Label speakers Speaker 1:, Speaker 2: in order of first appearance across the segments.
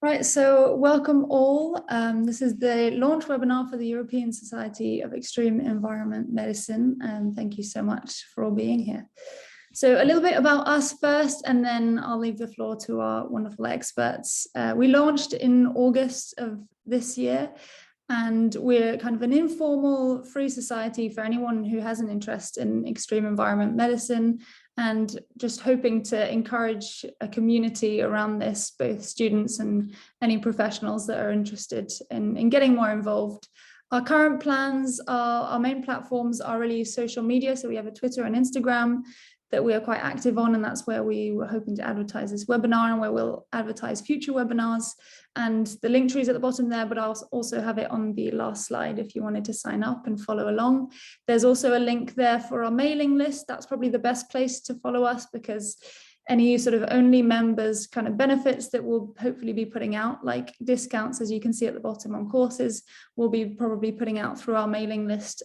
Speaker 1: Right, so welcome all. This is the launch webinar for the European Society of Extreme Environment Medicine, and thank you so much for all being here. So a little bit about us first, and then I'll leave the floor to our wonderful experts. We launched in August of this year, and we're kind of an informal free society for anyone who has an interest in extreme environment medicine, and just hoping to encourage a community around this, both students and any professionals that are interested in getting more involved. Our current plans are, our main platforms are really social media. So we have a Twitter and Instagram that we are quite active on, and that's where we were hoping to advertise this webinar and where we'll advertise future webinars. And the link tree is at the bottom there, but I'll also have it on the last slide if you wanted to sign up and follow along. There's also a link there for our mailing list. That's probably the best place to follow us, because any sort of only members kind of benefits that we'll hopefully be putting out, like discounts, as you can see at the bottom on courses, we'll be probably putting out through our mailing list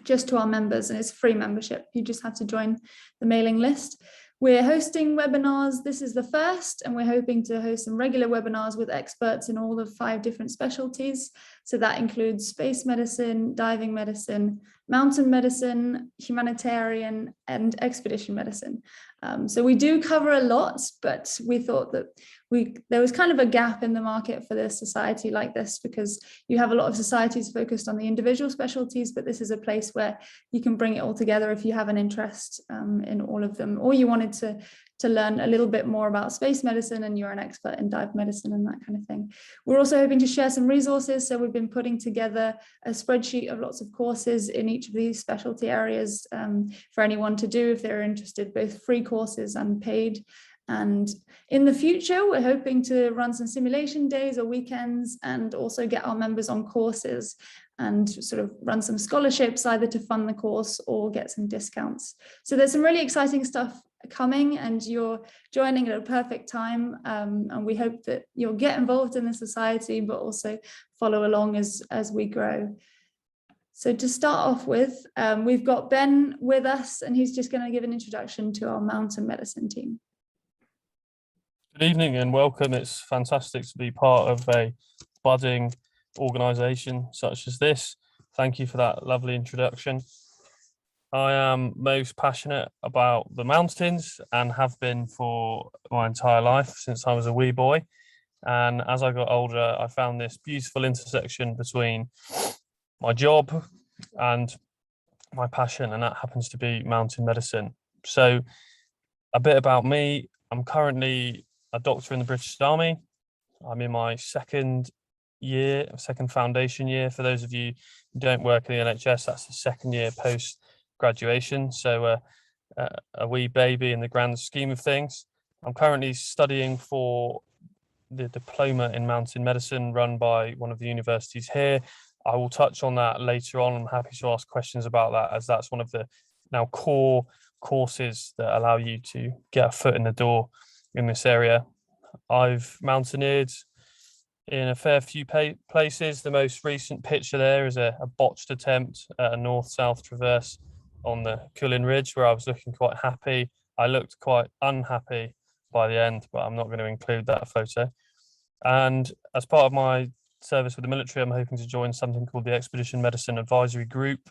Speaker 1: just to our members, and it's a free membership. You just have to join the mailing list. We're hosting webinars. This is the first, and we're hoping to host some regular webinars with experts in all of 5 different specialties. So that includes space medicine, diving medicine, mountain medicine, humanitarian, and expedition medicine. So we do cover a lot, but we thought that there was kind of a gap in the market for this society like this, because you have a lot of societies focused on the individual specialties, but this is a place where you can bring it all together if you have an interest in all of them, or you wanted to learn a little bit more about space medicine and you're an expert in dive medicine and that kind of thing. We're also hoping to share some resources. So we've been putting together a spreadsheet of lots of courses in each of these specialty areas for anyone to do if they're interested, both free courses and paid. And in the future, we're hoping to run some simulation days or weekends, and also get our members on courses and sort of run some scholarships either to fund the course or get some discounts. So there's some really exciting stuff coming, and you're joining at a perfect time. And we hope that you'll get involved in the society, but also follow along as we grow. So to start off with, we've got Ben with us, and he's just going to give an introduction to our mountain medicine team.
Speaker 2: Good evening and welcome. It's fantastic to be part of a budding organisation such as this. Thank you for that lovely introduction. I am most passionate about the mountains and have been for my entire life since I was a wee boy. And as I got older, I found this beautiful intersection between my job and my passion, and that happens to be mountain medicine. So a bit about me. I'm currently a doctor in the British Army. I'm in my second foundation year. For those of you who don't work in the NHS, that's the second year post graduation. So a wee baby in the grand scheme of things. I'm currently studying for the diploma in mountain medicine run by one of the universities here. I will touch on that later on. I'm happy to ask questions about that, as that's one of the now core courses that allow you to get a foot in the door in this area. I've mountaineered in a fair few places. The most recent picture there is a botched attempt at a north-south traverse on the Cullen Ridge, where I was looking quite happy. I looked quite unhappy by the end, but I'm not going to include that photo. And as part of my service with the military, I'm hoping to join something called the Expedition Medicine Advisory Group,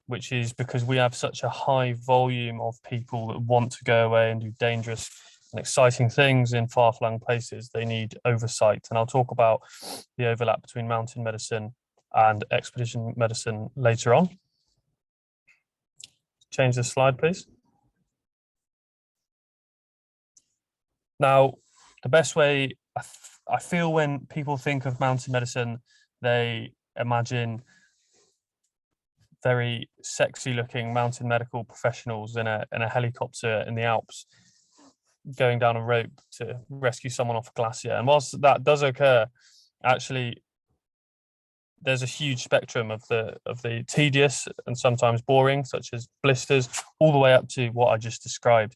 Speaker 2: which is because we have such a high volume of people that want to go away and do dangerous and exciting things in far-flung places. They need oversight, and I'll talk about the overlap between mountain medicine and expedition medicine later on. Change the slide, please. Now, the best way I feel when people think of mountain medicine, they imagine very sexy looking mountain medical professionals in a helicopter in the Alps going down a rope to rescue someone off a glacier. And whilst that does occur, actually there's a huge spectrum of the tedious and sometimes boring, such as blisters, all the way up to what I just described.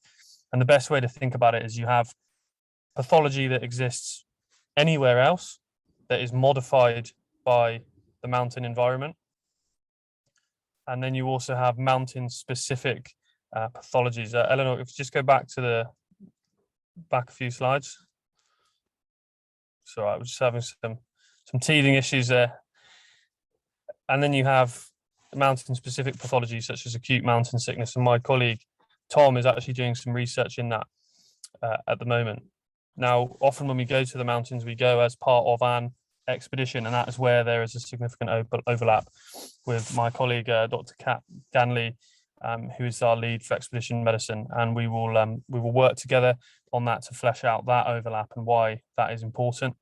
Speaker 2: And the best way to think about it is you have pathology that exists anywhere else that is modified by the mountain environment. And then you also have mountain specific pathologies. Eleanor, if you just go back a few slides. So I was just having some teething issues there. And then you have mountain-specific pathology such as acute mountain sickness, and my colleague Tom is actually doing some research in that at the moment. Now, often when we go to the mountains, we go as part of an expedition, and that is where there is a significant overlap with my colleague Dr. Kat Ganley, who is our lead for expedition medicine, and we will work together on that to flesh out that overlap and why that is important.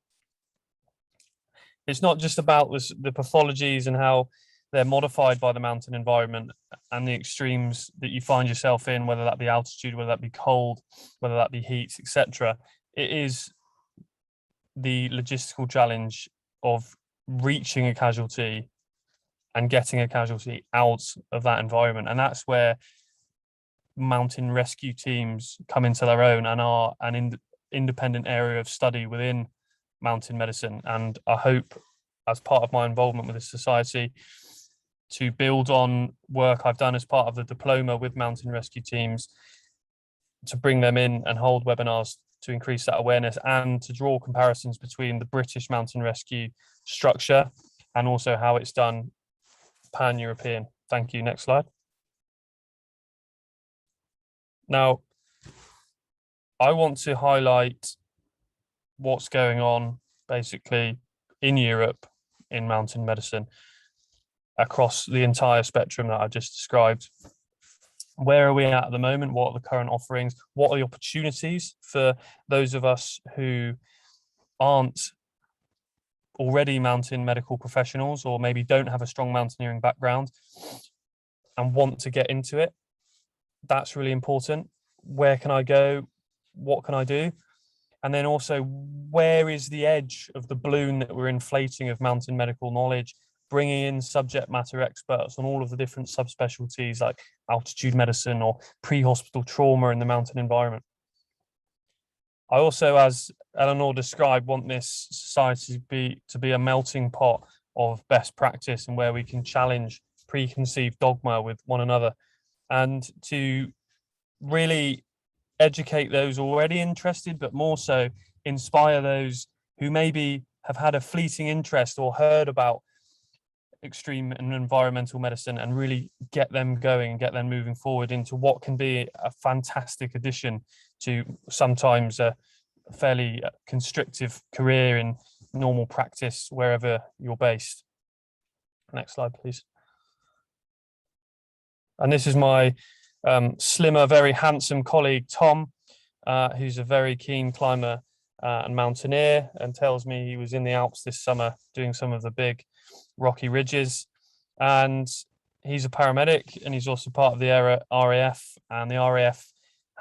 Speaker 2: It's not just about the pathologies and how they're modified by the mountain environment and the extremes that you find yourself in, whether that be altitude, whether that be cold, whether that be heat, etc. It is the logistical challenge of reaching a casualty and getting a casualty out of that environment. And that's where mountain rescue teams come into their own and are an independent area of study within mountain medicine. And I hope, as part of my involvement with this society, to build on work I've done as part of the diploma with mountain rescue teams, to bring them in and hold webinars to increase that awareness and to draw comparisons between the British mountain rescue structure and also how it's done pan-European. Thank you. Next slide. Now, I want to highlight what's going on basically in Europe in mountain medicine across the entire spectrum that I just described. Where are we at the moment? What are the current offerings? What are the opportunities for those of us who aren't already mountain medical professionals or maybe don't have a strong mountaineering background and want to get into it? That's really important. Where can I go? What can I do? And then also, where is the edge of the balloon that we're inflating of mountain medical knowledge, bringing in subject matter experts on all of the different subspecialties like altitude medicine or pre-hospital trauma in the mountain environment. I also, as Eleanor described, want this society to be a melting pot of best practice and where we can challenge preconceived dogma with one another and to really educate those already interested, but more so inspire those who maybe have had a fleeting interest or heard about extreme and environmental medicine and really get them going and get them moving forward into what can be a fantastic addition to sometimes a fairly constrictive career in normal practice wherever you're based. Next slide, please. And this is my slimmer, very handsome colleague, Tom, who's a very keen climber and mountaineer, and tells me he was in the Alps this summer doing some of the big rocky ridges. And he's a paramedic and he's also part of the RAF, and the RAF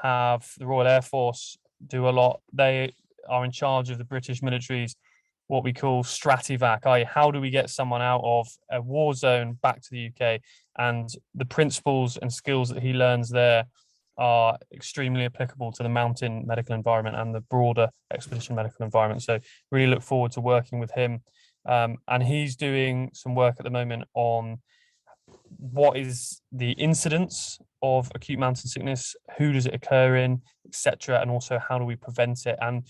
Speaker 2: have the Royal Air Force do a lot. They are in charge of the British military's what we call strativac, i.e. how do we get someone out of a war zone back to the UK? And the principles and skills that he learns there are extremely applicable to the mountain medical environment and the broader expedition medical environment. So really look forward to working with him. And he's doing some work at the moment on what is the incidence of acute mountain sickness, who does it occur in, etc., and also how do we prevent it. And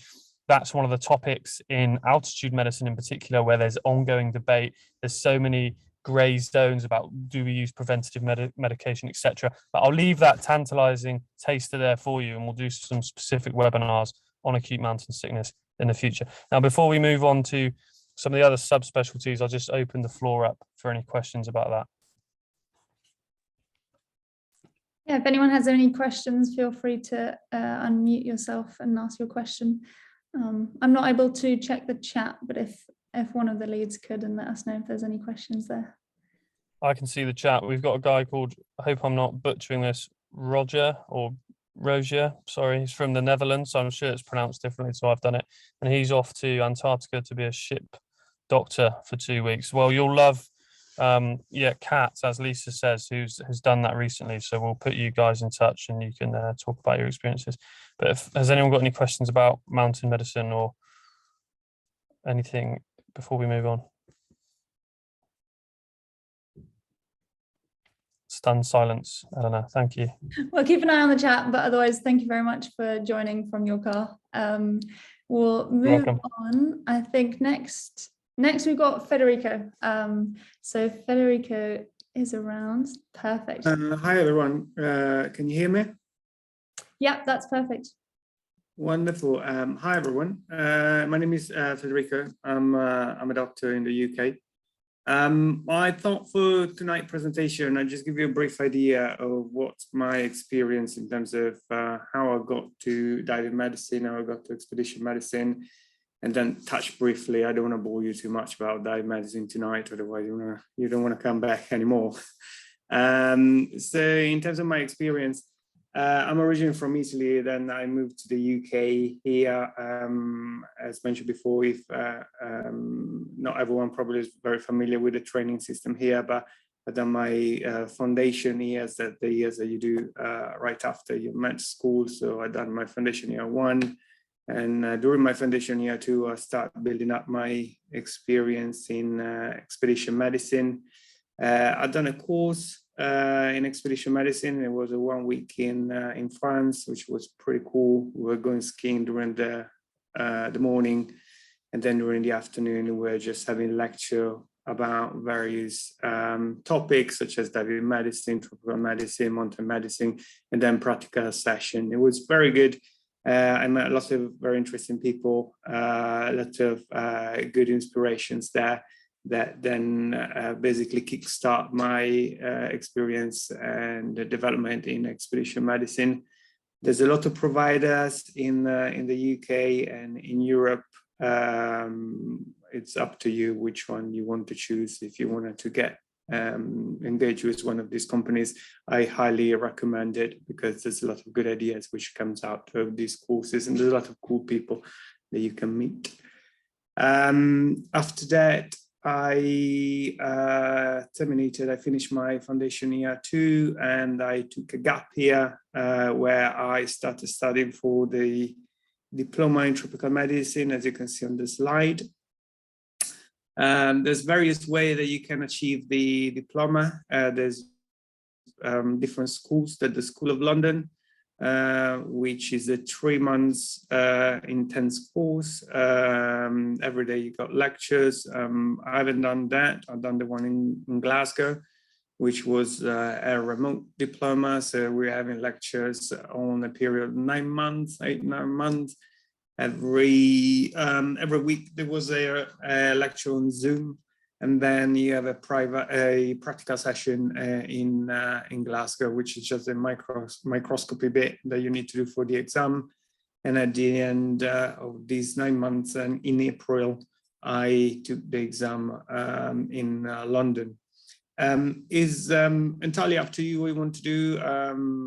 Speaker 2: that's one of the topics in altitude medicine in particular, where there's ongoing debate. There's so many grey zones about do we use preventative medication, etc. But I'll leave that tantalizing taster there for you, and we'll do some specific webinars on acute mountain sickness in the future. Now, before we move on to some of the other subspecialties, I'll just open the floor up for any questions about that.
Speaker 1: Yeah, if anyone has any questions, feel free to unmute yourself and ask your question. I'm not able to check the chat, but if one of the leads could and let us know if there's any questions there.
Speaker 2: I can see the chat. We've got a guy called, I hope I'm not butchering this, Roger, sorry, he's from the Netherlands, so I'm sure it's pronounced differently, so I've done it. And he's off to Antarctica to be a ship doctor for 2 weeks. Well, you'll love, Kat, as Lisa says, has done that recently. So we'll put you guys in touch and you can talk about your experiences. But has anyone got any questions about mountain medicine or anything before we move on? Stunned silence, Eleanor. Thank you.
Speaker 1: Well, keep an eye on the chat, but otherwise, thank you very much for joining from your car. we'll
Speaker 2: You're
Speaker 1: move
Speaker 2: welcome.
Speaker 1: on. I think next we've got Federico. So Federico is around. Perfect.
Speaker 3: Hi everyone, can you hear me?
Speaker 1: Yeah, that's perfect.
Speaker 3: Wonderful. Hi everyone. My name is Federico. I'm a doctor in the UK. I thought for tonight's presentation, I'll just give you a brief idea of what's my experience in terms of how I got to diving medicine, how I got to expedition medicine, and then touch briefly. I don't want to bore you too much about diving medicine tonight, otherwise you don't want to come back anymore. So in terms of my experience, I'm originally from Italy, then I moved to the UK here. As mentioned before, if not everyone probably is very familiar with the training system here, but I've done my foundation years, the years that you do right after you med school. So I've done my foundation year 1, and during my foundation year 2, I started building up my experience in expedition medicine. I've done a course in expedition medicine. It was a 1 week in France, which was pretty cool. We were going skiing during the morning, and then during the afternoon, we were just having lecture about various topics such as diving medicine, tropical medicine, mountain medicine, and then practical session. It was very good. I met lots of very interesting people, lots of good inspirations there, that then basically kickstart my experience and development in expedition medicine. There's a lot of providers in the UK and in Europe. It's up to you which one you want to choose. If you wanted to get engaged with one of these companies, I highly recommend it, because there's a lot of good ideas which comes out of these courses, and there's a lot of cool people that you can meet. After that, I finished my foundation year 2, and I took a gap year where I started studying for the diploma in tropical medicine, as you can see on the slide. There's various ways that you can achieve the diploma. There's different schools. That the School of London, which is a 3 months intense course. Every day you got lectures. I haven't done that. I've done the one in Glasgow, which was a remote diploma. So we're having lectures on a period of 9 months, 8-9 months. Every week there was a lecture on Zoom, and then you have a practical session in Glasgow, which is just a microscopy bit that you need to do for the exam. And at the end of these 9 months, and in April, I took the exam in London. Is entirely up to you what you want to do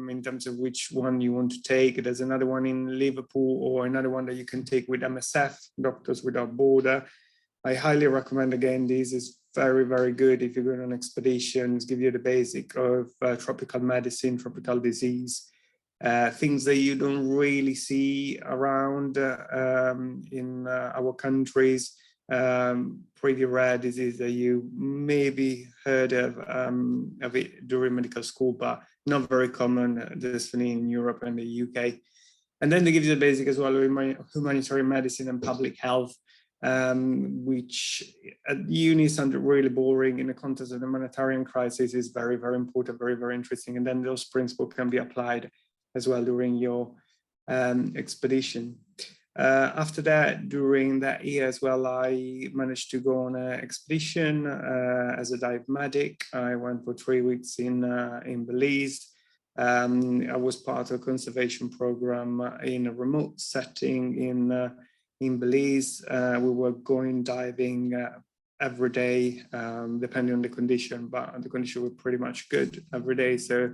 Speaker 3: in terms of which one you want to take. There's another one in Liverpool, or another one that you can take with MSF, Doctors Without Border. I highly recommend, again, this is very, very good if you're going on expeditions, give you the basic of tropical medicine, tropical disease, things that you don't really see around in our countries. Pretty rare disease that you maybe heard of it during medical school, but not very common, definitely in Europe and the UK. And then they give you the basic as well in humanitarian medicine and public health, which at uni sounded really boring. In the context of the humanitarian crisis is very, very important, very, very interesting. And then those principles can be applied as well during your expedition. After that, during that year as well, I managed to go on an expedition as a dive medic. I went for 3 weeks in Belize. I was part of a conservation program in a remote setting in Belize. We were going diving every day, depending on the condition, but the condition was pretty much good every day. So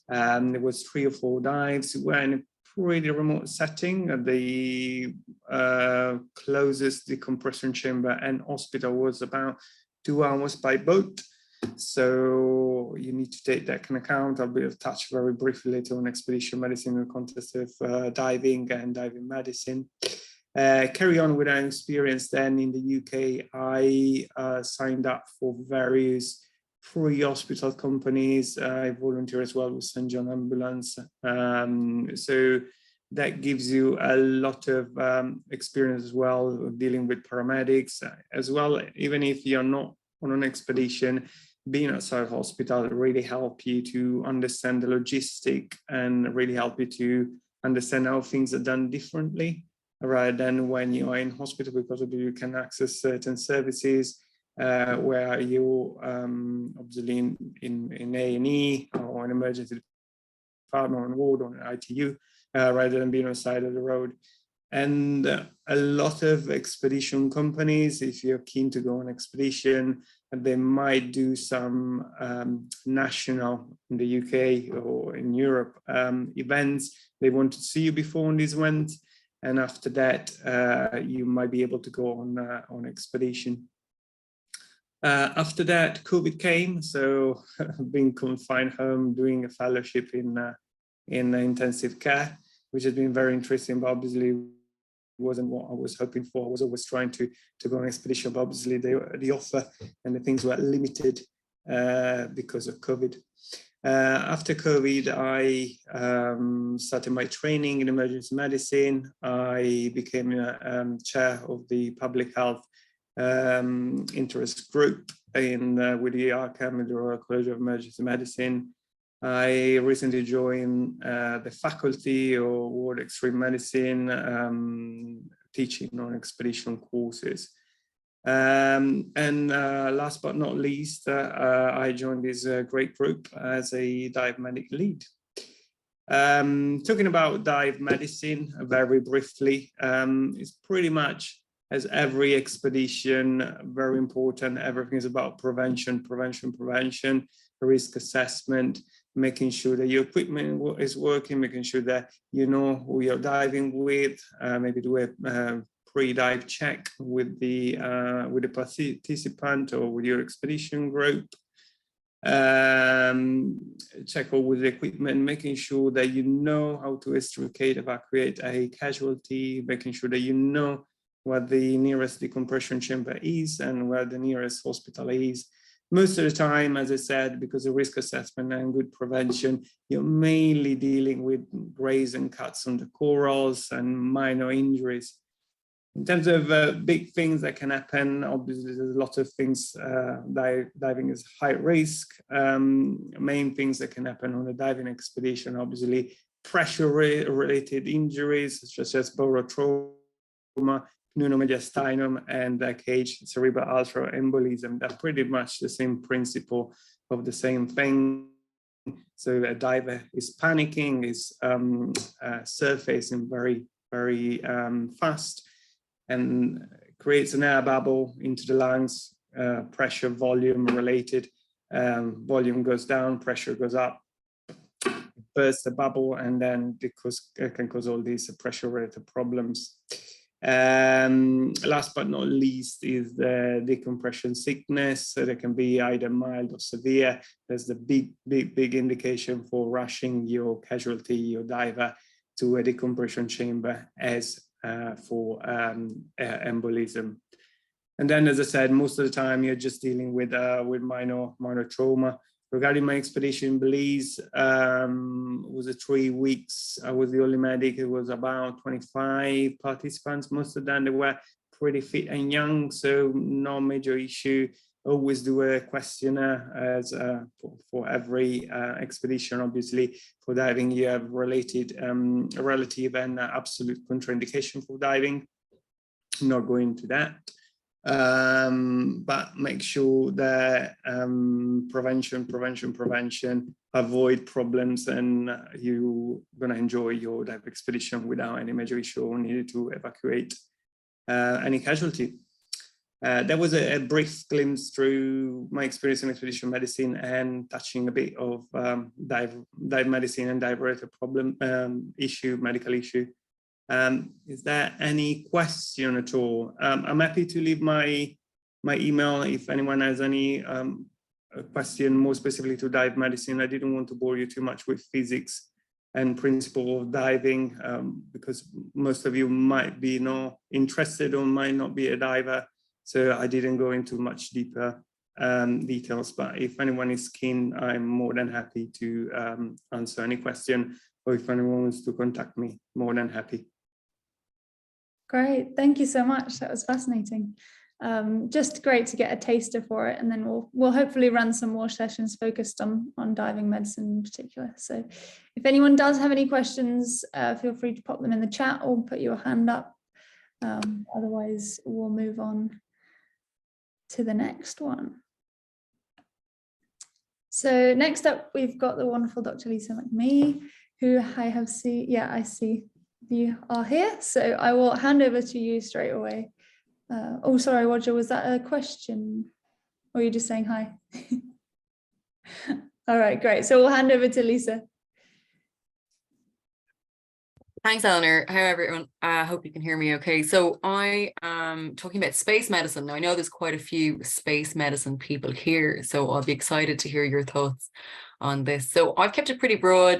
Speaker 3: there was 3 or 4 dives. We were in a pretty remote setting. The closest decompression chamber and hospital was about 2 hours by boat. So you need to take that into account. I'll be touch very briefly later on expedition medicine in the context of diving and diving medicine. Carry on with our experience then in the UK. I signed up for various free hospital companies. I volunteer as well with St. John Ambulance. So that gives you a lot of experience as well dealing with paramedics as well. Even if you're not on an expedition, being outside hospital really help you to understand the logistic and really help you to understand how things are done differently rather than when you are in hospital, because you can access certain services where you obviously in A&E or an emergency department, on ward, or an ITU, rather than being on the side of the road. And a lot of expedition companies, if you're keen to go on expedition, they might do some national in the UK or in Europe events. They want to see you before on these events, and after that, you might be able to go on expedition. After that, COVID came, so being confined home, doing a fellowship in intensive care, which has been very interesting, but obviously wasn't what I was hoping for. I was always trying to go on expedition, but obviously the offer and the things were limited because of COVID. After COVID, I started my training in emergency medicine. I became chair of the public health interest group with the RCAM, the Royal College of Emergency Medicine. I recently joined the faculty of Ward Extreme Medicine, teaching on expedition courses. And last but not least, I joined this great group as a dive medic lead. Talking about dive medicine very briefly, it's pretty much, as every expedition, very important. Everything is about prevention, risk assessment, making sure that your equipment is working, making sure that you know who you're diving with, maybe do a pre-dive check with the participant or with your expedition group. Check all with the equipment, making sure that you know how to extricate, evacuate a casualty, making sure that you know where the nearest decompression chamber is and where the nearest hospital is. Most of the time, as I said, because of risk assessment and good prevention, you're mainly dealing with graze and cuts on the corals and minor injuries. In terms of big things that can happen, obviously there's a lot of things. Diving is high risk. Main things that can happen on a diving expedition, obviously pressure-related injuries, such as barotrauma, pneumomediastinum, and cage cerebral artery embolism. That's pretty much the same principle of the same thing. So a diver is panicking, is surfacing very, very fast, and creates an air bubble into the lungs, pressure, volume related. Volume goes down, pressure goes up, bursts the bubble, and then it can cause all these pressure related problems. Last but not least is the decompression sickness. So there can be either mild or severe. There's the big indication for rushing your casualty, your diver, to a decompression chamber as for embolism. And then, as I said, most of the time you're just dealing with minor trauma. Regarding my expedition in Belize, it was 3 weeks. I was the only medic. It was about 25 participants. Most of them, they were pretty fit and young, so no major issue. Always do a questionnaire as for every expedition. Obviously, for diving, you have relative and absolute contraindication for diving. I'm not going into that. But make sure that prevention, avoid problems, and you're going to enjoy your dive expedition without any major issue or needed to evacuate any casualty. That was a brief glimpse through my experience in expedition medicine and touching a bit of dive medicine and dive-related medical issue. Is there any question at all? I'm happy to leave my email if anyone has any question more specifically to dive medicine. I didn't want to bore you too much with physics and principle of diving because most of you might be not interested or might not be a diver. So I didn't go into much deeper details, but if anyone is keen, I'm more than happy to answer any question. or if anyone wants to contact me, more than happy.
Speaker 1: Great, thank you so much. That was fascinating. Just great to get a taster for it, and then we'll hopefully run some more sessions focused on diving medicine in particular. So if anyone does have any questions, feel free to pop them in the chat or put your hand up. Otherwise, we'll move on to the next one. So next up, we've got the wonderful Dr. Lisa McMee, who I have seen. Yeah, I see you are here. So I will hand over to you straight away. Oh, sorry, Roger, was that a question? Or are you just saying hi? All right, great. So we'll hand over to Lisa.
Speaker 4: Thanks, Eleanor. Hi, everyone. I hope you can hear me okay. So I am talking about space medicine. Now, I know there's quite a few space medicine people here, so I'll be excited to hear your thoughts on this. So I've kept it pretty broad,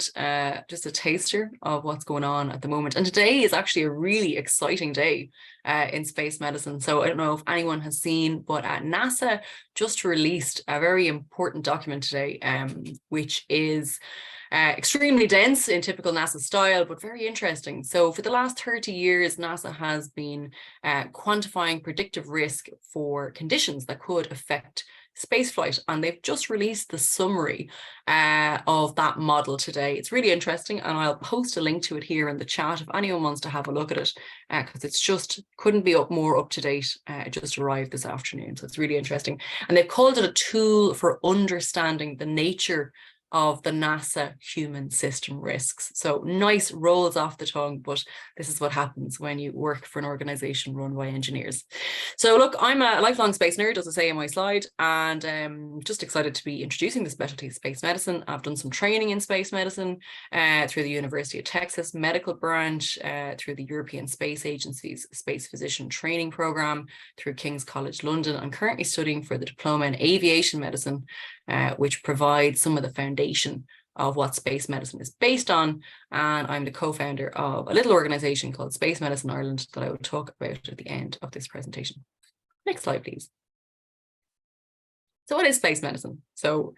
Speaker 4: just a taster of what's going on at the moment. And today is actually a really exciting day in space medicine. So I don't know if anyone has seen, but NASA just released a very important document today, which is extremely dense in typical NASA style, but very interesting. So for the last 30 years, NASA has been quantifying predictive risk for conditions that could affect spaceflight, and they've just released the summary of that model today. It's really interesting, and I'll post a link to it here in the chat if anyone wants to have a look at it, because it's just couldn't be more up to date. It just arrived this afternoon, so it's really interesting. And they've called it a tool for understanding the nature of the NASA human system risks. So nice, rolls off the tongue, but this is what happens when you work for an organization run by engineers. So look, I'm a lifelong space nerd, as I say in my slide, and just excited to be introducing the specialty of space medicine. I've done some training in space medicine through the University of Texas Medical Branch, through the European Space Agency's Space Physician Training Programme, through King's College London. I'm currently studying for the Diploma in Aviation Medicine, which provides some of the foundation of what space medicine is based on. And I'm the co-founder of a little organization called Space Medicine Ireland that I will talk about at the end of this presentation. Next slide, please. So what is space medicine? So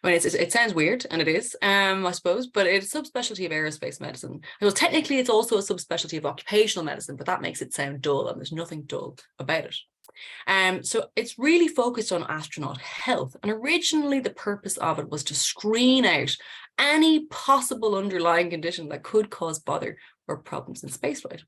Speaker 4: I mean, it sounds weird, and it is, I suppose, but it's a subspecialty of aerospace medicine. Well, technically, it's also a subspecialty of occupational medicine, but that makes it sound dull, and there's nothing dull about it. So it's really focused on astronaut health, and originally the purpose of it was to screen out any possible underlying condition that could cause bother or problems in spaceflight.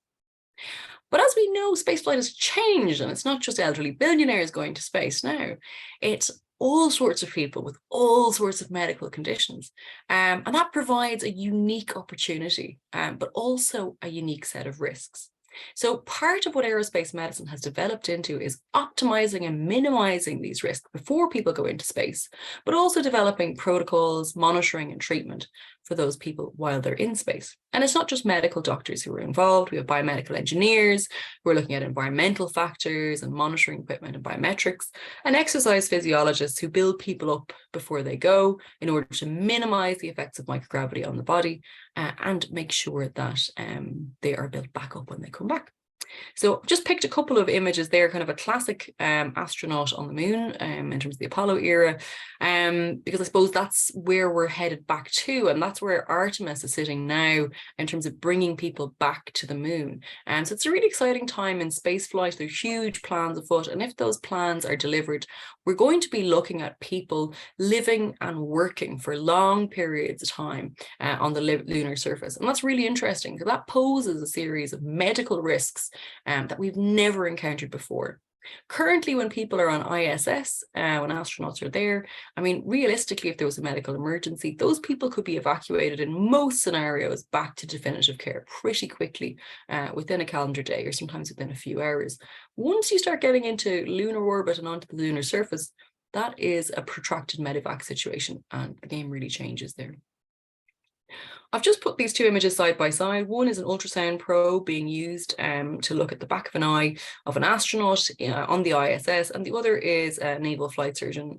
Speaker 4: But as we know, spaceflight has changed, and it's not just elderly billionaires going to space now. It's all sorts of people with all sorts of medical conditions. And that provides a unique opportunity, but also a unique set of risks. So part of what aerospace medicine has developed into is optimizing and minimizing these risks before people go into space, but also developing protocols, monitoring and treatment for those people while they're in space. And it's not just medical doctors who are involved. We have biomedical engineers who are looking at environmental factors and monitoring equipment and biometrics, and exercise physiologists who build people up before they go in order to minimize the effects of microgravity on the body and make sure that they are built back up when they come back. So just picked a couple of images there, kind of a classic astronaut on the moon in terms of the Apollo era, because I suppose that's where we're headed back to, and that's where Artemis is sitting now in terms of bringing people back to the moon. So it's a really exciting time in space flight. There are huge plans afoot, and if those plans are delivered, we're going to be looking at people living and working for long periods of time on the lunar surface. And that's really interesting because that poses a series of medical risks that we've never encountered before. Currently, when people are on ISS, when astronauts are there, I mean, realistically, if there was a medical emergency, those people could be evacuated in most scenarios back to definitive care pretty quickly within a calendar day or sometimes within a few hours. Once you start getting into lunar orbit and onto the lunar surface, that is a protracted medevac situation, and the game really changes there. I've just put these two images side by side. One is an ultrasound probe being used to look at the back of an eye of an astronaut on the ISS, and the other is a naval flight surgeon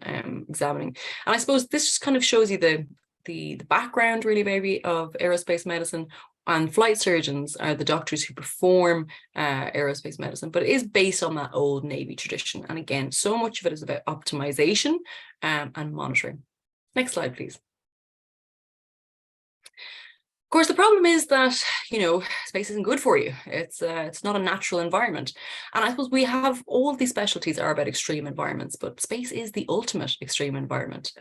Speaker 4: examining. And I suppose this just kind of shows you the background, really, maybe, of aerospace medicine. And flight surgeons are the doctors who perform aerospace medicine, but it is based on that old Navy tradition. And again, so much of it is about optimization and monitoring. Next slide, please. course, the problem is that, space isn't good for you. It's not a natural environment. And I suppose we have all these specialties are about extreme environments, but space is the ultimate extreme environment.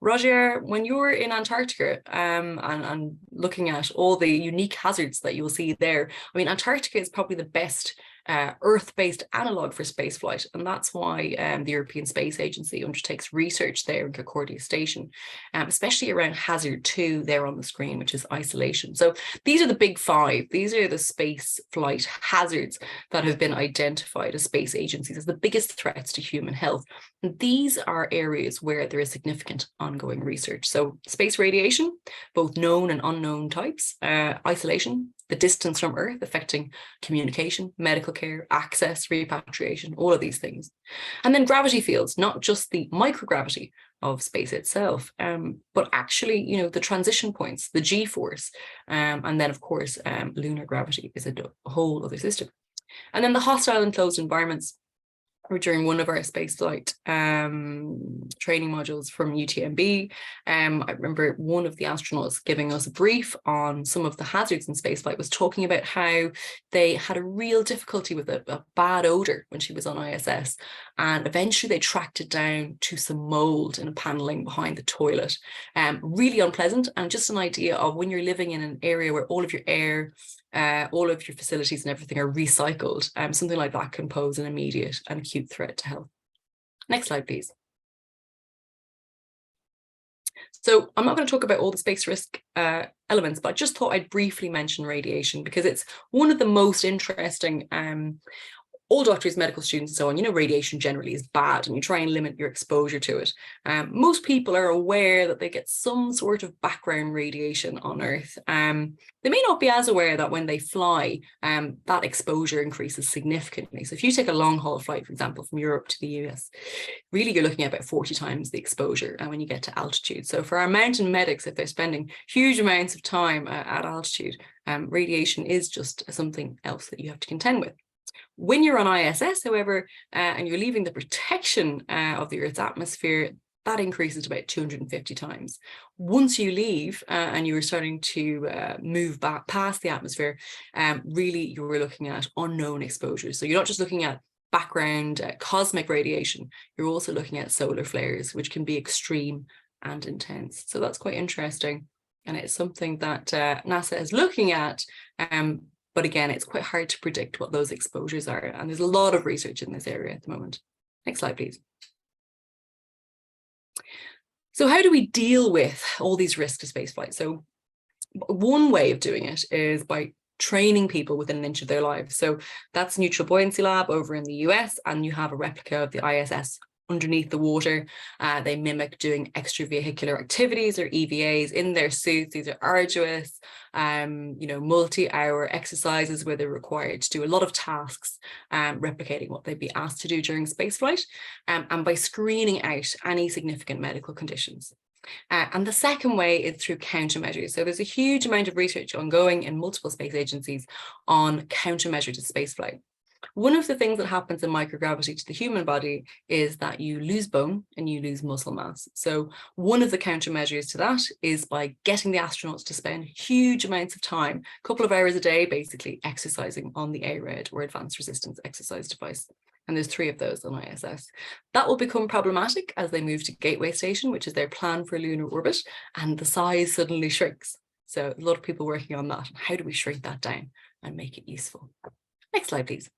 Speaker 4: Roger, when you're in Antarctica and looking at all the unique hazards that you'll see there, I mean, Antarctica is probably the best Earth-based analog for spaceflight, and that's why the European Space Agency undertakes research there in Concordia Station, especially around hazard 2 there on the screen, which is isolation. So these are the big 5. These are the space flight hazards that have been identified as space agencies as the biggest threats to human health. And these are areas where there is significant ongoing research. So space radiation, both known and unknown types, isolation, the distance from Earth affecting communication, medical care, access, repatriation, all of these things. And then gravity fields, not just the microgravity of space itself, but actually, the transition points, the G-force, and then of course, lunar gravity is a whole other system. And then the hostile enclosed environments. During one of our spaceflight training modules from UTMB, I remember one of the astronauts giving us a brief on some of the hazards in spaceflight, was talking about how they had a real difficulty with a bad odor when she was on ISS, and eventually they tracked it down to some mold in a paneling behind the toilet. Really unpleasant, and just an idea of when you're living in an area where all of your air, all of your facilities and everything are recycled, something like that can pose an immediate and acute threat to health. Next slide, please. So I'm not going to talk about all the space risk elements, but I just thought I'd briefly mention radiation because it's one of the most interesting. All doctors, medical students, and so on, radiation generally is bad and you try and limit your exposure to it. Most people are aware that they get some sort of background radiation on Earth. They may not be as aware that when they fly, that exposure increases significantly. So if you take a long haul flight, for example, from Europe to the US, really you're looking at about 40 times the exposure when you get to altitude. So for our mountain medics, if they're spending huge amounts of time at altitude, radiation is just something else that you have to contend with. When you're on ISS, however, and you're leaving the protection of the Earth's atmosphere, that increases to about 250 times. Once you leave and you're starting to move back past the atmosphere, really you're looking at unknown exposures. So you're not just looking at background cosmic radiation, you're also looking at solar flares, which can be extreme and intense. So that's quite interesting. And it's something that NASA is looking at. But again, it's quite hard to predict what those exposures are. And there's a lot of research in this area at the moment. Next slide, please. So how do we deal with all these risks to spaceflight? So one way of doing it is by training people within an inch of their lives. So that's Neutral Buoyancy Lab over in the US, and you have a replica of the ISS underneath the water. They mimic doing extravehicular activities or EVAs in their suits. These are arduous, multi-hour exercises where they're required to do a lot of tasks, replicating what they'd be asked to do during spaceflight, and by screening out any significant medical conditions. And the second way is through countermeasures. So there's a huge amount of research ongoing in multiple space agencies on countermeasures to spaceflight. One of the things that happens in microgravity to the human body is that you lose bone and you lose muscle mass. So one of the countermeasures to that is by getting the astronauts to spend huge amounts of time, a couple of hours a day, basically exercising on the ARED, or Advanced Resistance Exercise Device. And there's 3 of those on ISS. That will become problematic as they move to Gateway Station, which is their plan for lunar orbit, and the size suddenly shrinks. So a lot of people working on that. How do we shrink that down and make it useful? Next slide, please.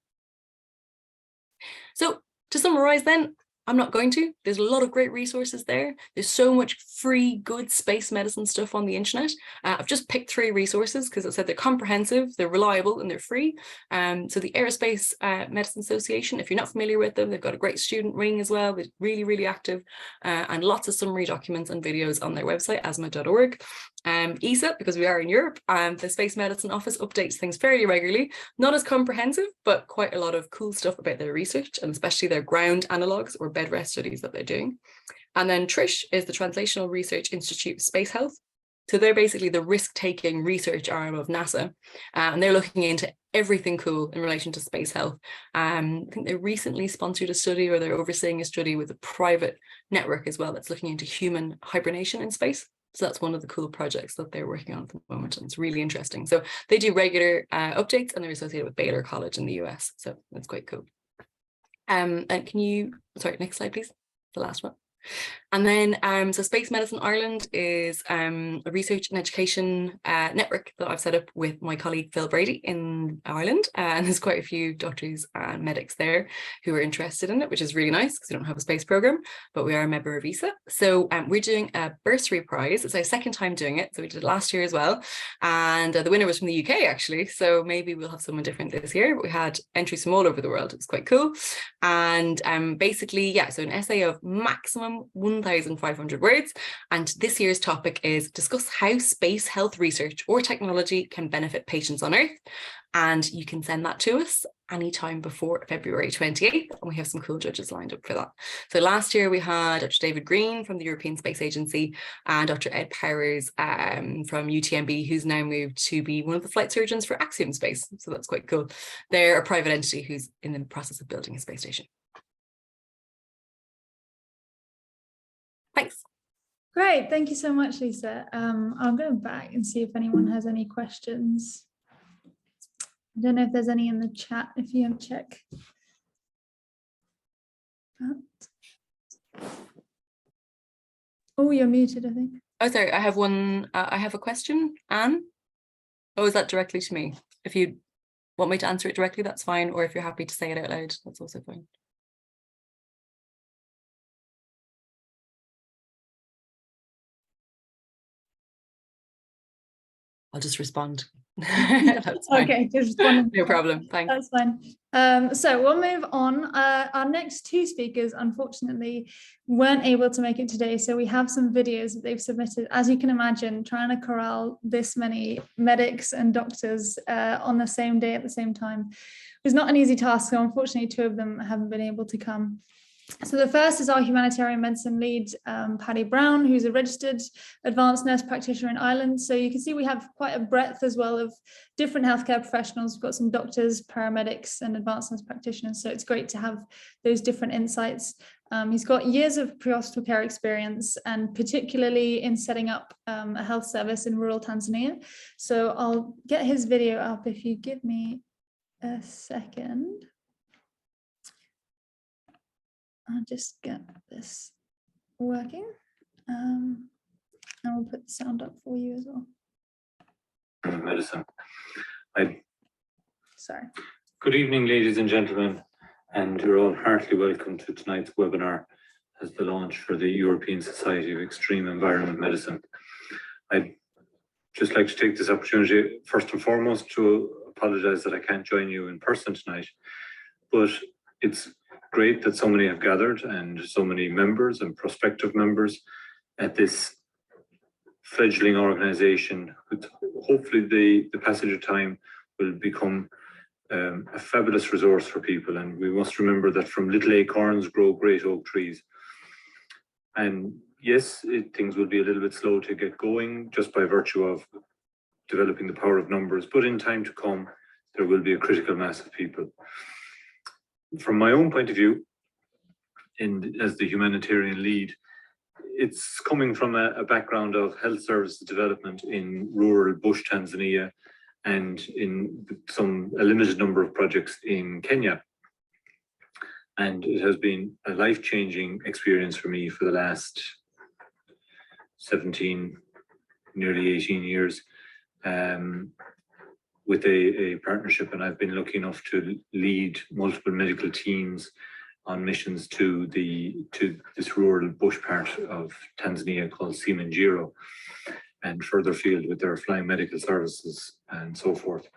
Speaker 4: So to summarize then, I'm not going to. There's a lot of great resources there. There's so much free, good space medicine stuff on the internet. I've just picked 3 resources because I said they're comprehensive, they're reliable, and they're free. So the Aerospace Medicine Association, if you're not familiar with them, they've got a great student wing as well. They're really, really active, and lots of summary documents and videos on their website, asma.org. ESA, because we are in Europe, and the Space Medicine Office updates things fairly regularly. Not as comprehensive, but quite a lot of cool stuff about their research, and especially their ground analogues or bed rest studies that they're doing. And then TRISH is the Translational Research Institute of Space Health. So they're basically the risk-taking research arm of NASA, and they're looking into everything cool in relation to space health. I think they recently sponsored a study, or they're overseeing a study with a private network as well that's looking into human hibernation in space. So that's one of the cool projects that they're working on at the moment, and it's really interesting. So they do regular updates, and they're associated with Baylor College in the US. So that's quite cool. And can you, sorry, next slide, please. The last one. And then, so Space Medicine Ireland is a research and education network that I've set up with my colleague Phil Brady in Ireland. And there's quite a few doctors and medics there who are interested in it, which is really nice because we don't have a space program, but we are a member of ESA. So we're doing a bursary prize. It's our second time doing it. So we did it last year as well. And the winner was from the UK, actually. So maybe we'll have someone different this year. But we had entries from all over the world. It was quite cool. And basically, yeah, so an essay of maximum 1,500 words, and this year's topic is discuss how space health research or technology can benefit patients on Earth. And you can send that to us anytime before February 28th, and we have some cool judges lined up for that. So last year we had Dr. David Green from the European Space Agency and Dr. Ed Powers from UTMB, who's now moved to be one of the flight surgeons for ESEEM Space. So that's quite cool. They're a private entity who's in the process of building a space station. Thanks.
Speaker 1: Great, thank you so much, Lisa. I'll go back and see if anyone has any questions. I don't know if there's any in the chat, if you have check. Oh, you're muted, I think.
Speaker 4: Oh, sorry, I have one, I have a question, Anne. Oh, is that directly to me? If you want me to answer it directly, that's fine. Or if you're happy to say it out loud, that's also fine. I'll just respond. That's fine.
Speaker 1: Okay, just respond.
Speaker 4: No problem. Thanks.
Speaker 1: That's fine. So we'll move on. Our next two speakers, unfortunately, weren't able to make it today. So we have some videos that they've submitted. As you can imagine, trying to corral this many medics and doctors on the same day at the same time was not an easy task. So unfortunately, two of them haven't been able to come. So the first is our humanitarian medicine lead, Paddy Brown, who's a registered advanced nurse practitioner in Ireland. So you can see we have quite a breadth as well of different healthcare professionals. We've got some doctors, paramedics, and advanced nurse practitioners. So it's great to have those different insights. He's got years of pre-hospital care experience, and particularly in setting up a health service in rural Tanzania. So I'll get his video up if you give me a second. I'll just get this working, and we'll put the sound up for you as well.
Speaker 5: Medicine.
Speaker 1: Sorry.
Speaker 5: Good evening, ladies and gentlemen, and you're all heartily welcome to tonight's webinar as the launch for the European Society of Extreme Environment Medicine. I'd just like to take this opportunity, first and foremost, to apologise that I can't join you in person tonight, but it's great that so many have gathered and so many members and prospective members at this fledgling organization. With hopefully the passage of time will become a fabulous resource for people, and we must remember that from little acorns grow great oak trees. And yes, things will be a little bit slow to get going just by virtue of developing the power of numbers, but in time to come there will be a critical mass of people. From my own point of view, as the humanitarian lead, it's coming from a background of health services development in rural bush Tanzania and in a limited number of projects in Kenya. And it has been a life-changing experience for me for the last 17, nearly 18 years. With a partnership, and I've been lucky enough to lead multiple medical teams on missions to this rural bush part of Tanzania called Simanjiro, and further field with their flying medical services and so forth.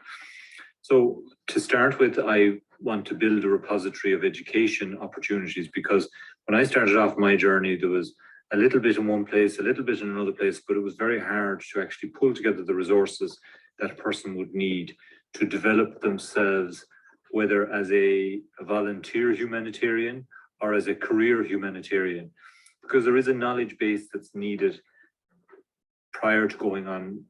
Speaker 5: So to start with, I want to build a repository of education opportunities, because when I started off my journey, there was a little bit in one place, a little bit in another place, but it was very hard to actually pull together the resources that a person would need to develop themselves, whether as a volunteer humanitarian or as a career humanitarian, because there is a knowledge base that's needed prior to going on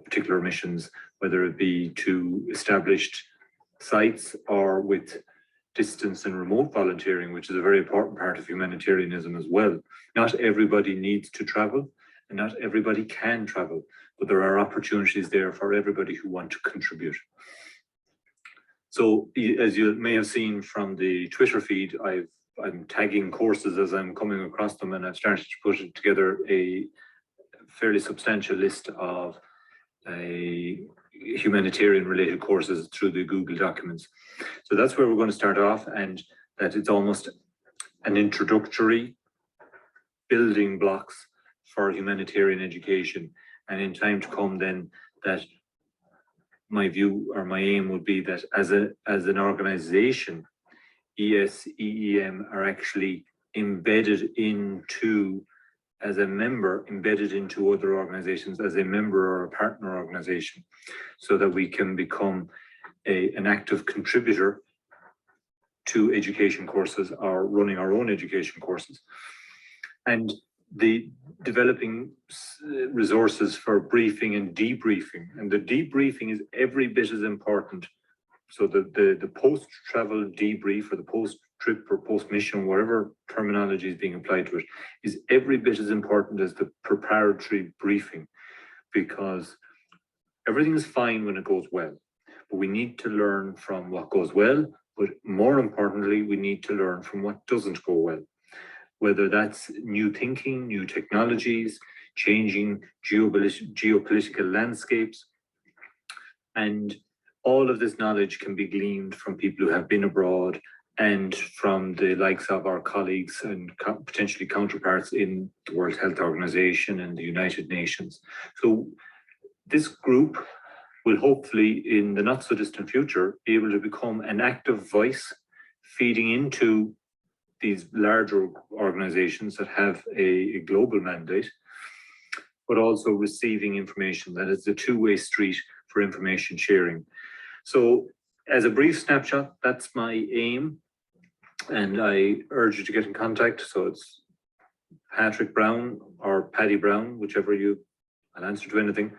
Speaker 5: particular missions, whether it be to established sites or with distance and remote volunteering, which is a very important part of humanitarianism as well. Not everybody needs to travel, and not everybody can travel, but there are opportunities there for everybody who want to contribute. So as you may have seen from the Twitter feed, I'm tagging courses as I'm coming across them, and I've started to put together a fairly substantial list of humanitarian related courses through the Google documents. So that's where we're going to start off, and that it's almost an introductory building blocks for humanitarian education. And in time to come then, that my view or my aim would be that as an organization, ESEEM are actually embedded into, as a member, embedded into other organizations as a member or a partner organization, so that we can become an active contributor to education courses or running our own education courses. And the developing resources for briefing and debriefing. And the debriefing is every bit as important. So the post-travel debrief, or the post-trip or post-mission, whatever terminology is being applied to it, is every bit as important as the preparatory briefing, because everything is fine when it goes well, but we need to learn from what goes well, but more importantly, we need to learn from what doesn't go well, whether that's new thinking, new technologies, changing geopolitical landscapes. And all of this knowledge can be gleaned from people who have been abroad and from the likes of our colleagues and potentially counterparts in the World Health Organization and the United Nations. So this group will hopefully, in the not so distant future, be able to become an active voice feeding into these larger organizations that have a global mandate, but also receiving information. That is a two-way street for information sharing. So as a brief snapshot, that's my aim. And I urge you to get in contact. So it's Patrick Brown or Paddy Brown, whichever I'll answer to anything,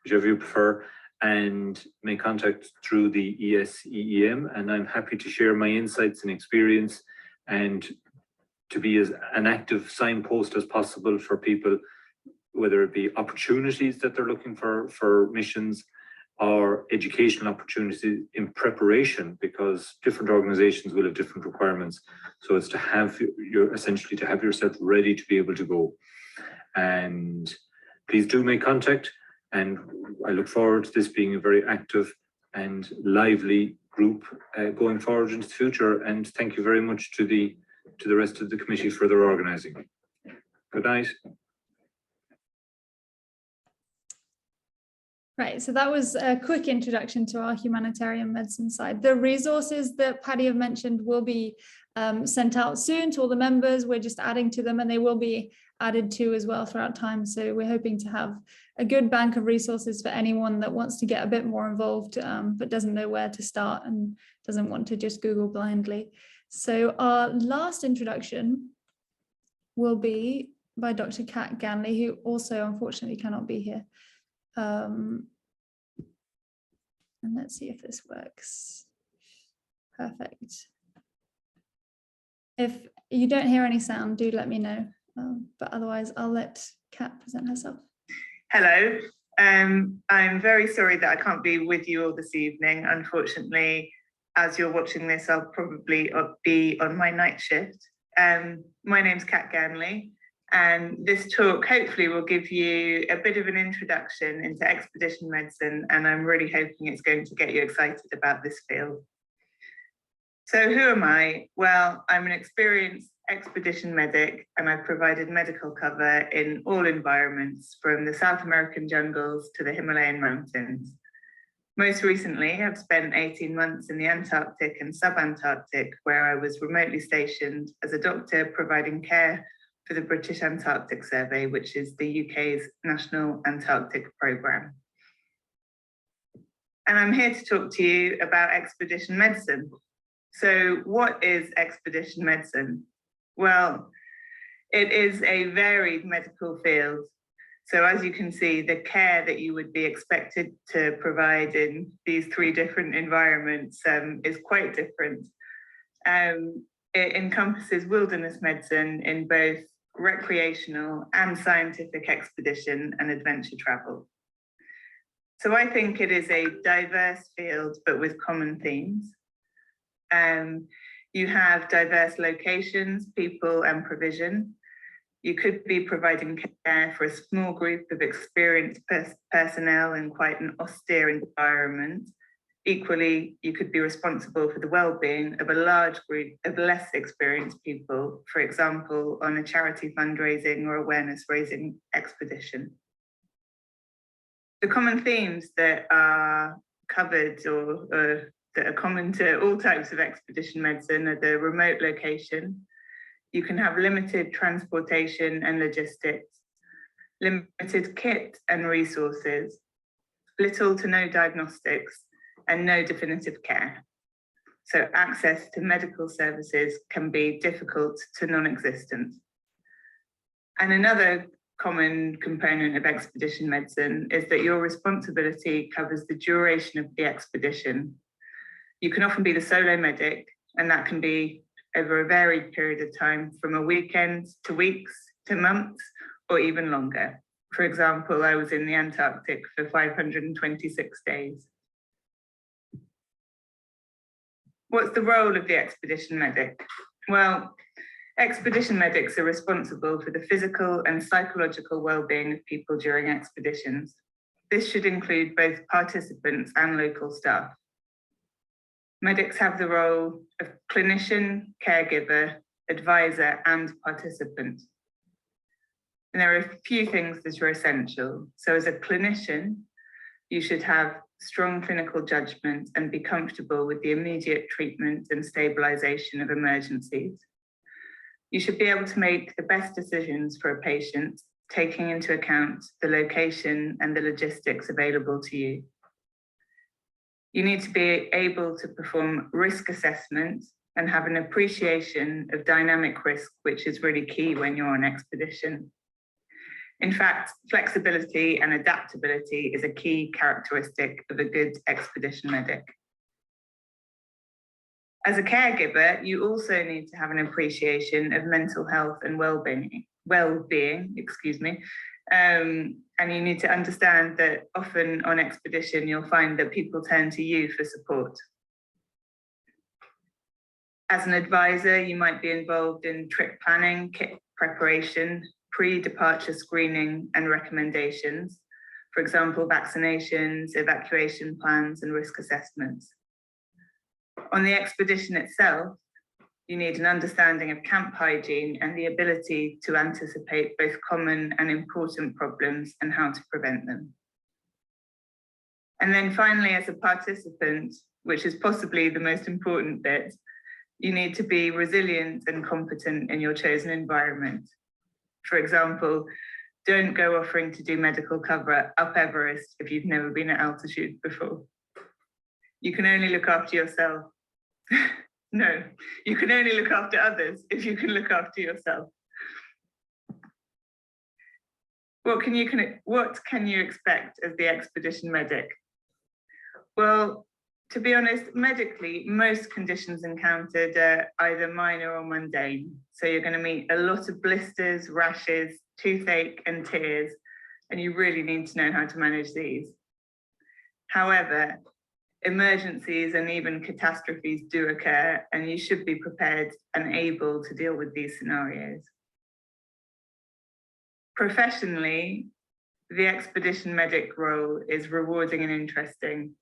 Speaker 5: whichever you prefer, and make contact through the ESEEM. And I'm happy to share my insights and experience, and to be as an active signpost as possible for people, whether it be opportunities that they're looking for missions, or educational opportunities in preparation, because different organizations will have different requirements. So it's to have essentially to have yourself ready to be able to go. And please do make contact. And I look forward to this being a very active and lively group going forward into the future. And thank you very much to the rest of the committee for their organizing. Good night.
Speaker 1: Right, so that was a quick introduction to our humanitarian medicine side. The resources that Paddy have mentioned will be sent out soon to all the members. We're just adding to them, and they will be added to as well throughout time. So we're hoping to have a good bank of resources for anyone that wants to get a bit more involved, but doesn't know where to start and doesn't want to just Google blindly. So our last introduction will be by Dr. Kat Ganley, who also unfortunately cannot be here. And let's see if this works. Perfect. If you don't hear any sound, do let me know. But otherwise, I'll let Kat present herself.
Speaker 6: Hello. I'm very sorry that I can't be with you all this evening. Unfortunately, as you're watching this, I'll probably be on my night shift. My name's Kat Ganley. And this talk hopefully will give you a bit of an introduction into expedition medicine, and I'm really hoping it's going to get you excited about this field. So who am I? Well, I'm an experienced expedition medic, and I've provided medical cover in all environments, from the South American jungles to the Himalayan mountains. Most recently, I've spent 18 months in the Antarctic and sub-Antarctic, where I was remotely stationed as a doctor providing care for the British Antarctic Survey, which is the UK's national Antarctic programme. And I'm here to talk to you about expedition medicine. So what is expedition medicine? Well, it is a varied medical field. So as you can see, the care that you would be expected to provide in these three different environments is quite different. It encompasses wilderness medicine in both recreational, and scientific expedition and adventure travel. So I think it is a diverse field, but with common themes. You have diverse locations, people, and provision. You could be providing care for a small group of experienced personnel in quite an austere environment. Equally, you could be responsible for the well-being of a large group of less experienced people, for example, on a charity fundraising or awareness-raising expedition. The common themes that are covered or that are common to all types of expedition medicine are the remote location. You can have limited transportation and logistics, limited kit and resources, little to no diagnostics, and no definitive care. So access to medical services can be difficult to non-existent. And another common component of expedition medicine is that your responsibility covers the duration of the expedition. You can often be the solo medic, and that can be over a varied period of time, from a weekend to weeks to months, or even longer. For example, I was in the Antarctic for 526 days. What's the role of the expedition medic? Well, expedition medics are responsible for the physical and psychological well-being of people during expeditions. This should include both participants and local staff. Medics have the role of clinician, caregiver, advisor, and participant. And there are a few things that are essential. So as a clinician, you should have strong clinical judgment and be comfortable with the immediate treatment and stabilization of emergencies. You should be able to make the best decisions for a patient, taking into account the location and the logistics available to you. You need to be able to perform risk assessment and have an appreciation of dynamic risk, which is really key when you're on expedition. In fact, flexibility and adaptability is a key characteristic of a good expedition medic. As a caregiver, you also need to have an appreciation of mental health and well-being, and you need to understand that often on expedition, you'll find that people turn to you for support. As an advisor, you might be involved in trip planning, kit preparation, pre-departure screening and recommendations, for example, vaccinations, evacuation plans, and risk assessments. On the expedition itself, you need an understanding of camp hygiene and the ability to anticipate both common and important problems and how to prevent them. And then finally, as a participant, which is possibly the most important bit, you need to be resilient and competent in your chosen environment. For example, don't go offering to do medical cover up Everest if you've never been at altitude before. You can only look after yourself. No, you can only look after others if you can look after yourself. What can you expect as the expedition medic? Well, to be honest, medically, most conditions encountered are either minor or mundane. So you're going to meet a lot of blisters, rashes, toothache, and tears, and you really need to know how to manage these. However, emergencies and even catastrophes do occur, and you should be prepared and able to deal with these scenarios. Professionally, the expedition medic role is rewarding and interesting.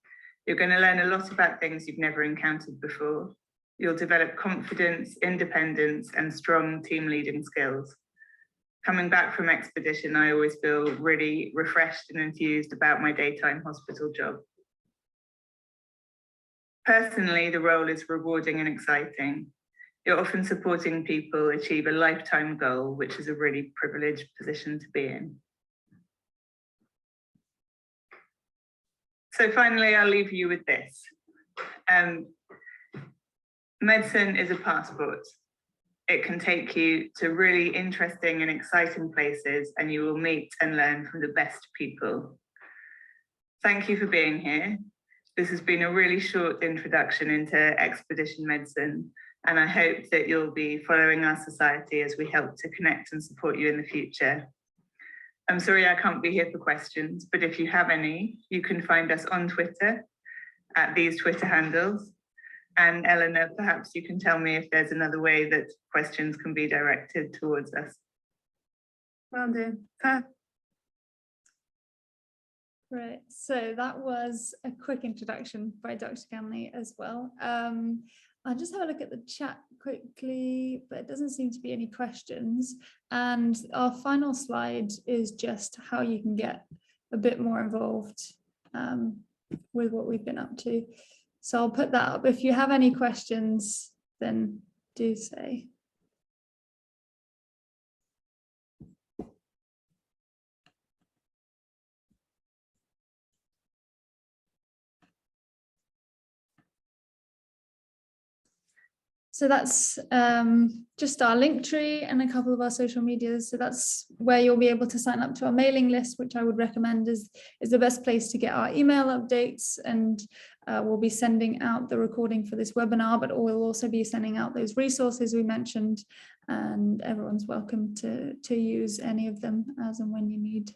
Speaker 6: You're going to learn a lot about things you've never encountered before. You'll develop confidence, independence, and strong team leading skills. Coming back from expedition, I always feel really refreshed and enthused about my daytime hospital job. Personally, the role is rewarding and exciting. You're often supporting people achieve a lifetime goal, which is a really privileged position to be in. So finally, I'll leave you with this. Medicine is a passport. It can take you to really interesting and exciting places, and you will meet and learn from the best people. Thank you for being here. This has been a really short introduction into expedition medicine, And I hope that you'll be following our society as we help to connect and support you in the future. I'm sorry I can't be here for questions, but if you have any, you can find us on Twitter at these Twitter handles. And Eleanor, perhaps you can tell me if there's another way that questions can be directed towards us.
Speaker 1: Will do. Right, so that was a quick introduction by Dr. Ganley as well. I'll just have a look at the chat quickly, but it doesn't seem to be any questions. And our final slide is just how you can get a bit more involved with what we've been up to. So I'll put that up. If you have any questions, then do say. So that's just our link tree and a couple of our social medias. So that's where you'll be able to sign up to our mailing list, which I would recommend is the best place to get our email updates. And we'll be sending out the recording for this webinar, but we'll also be sending out those resources we mentioned, and everyone's welcome to use any of them as and when you need.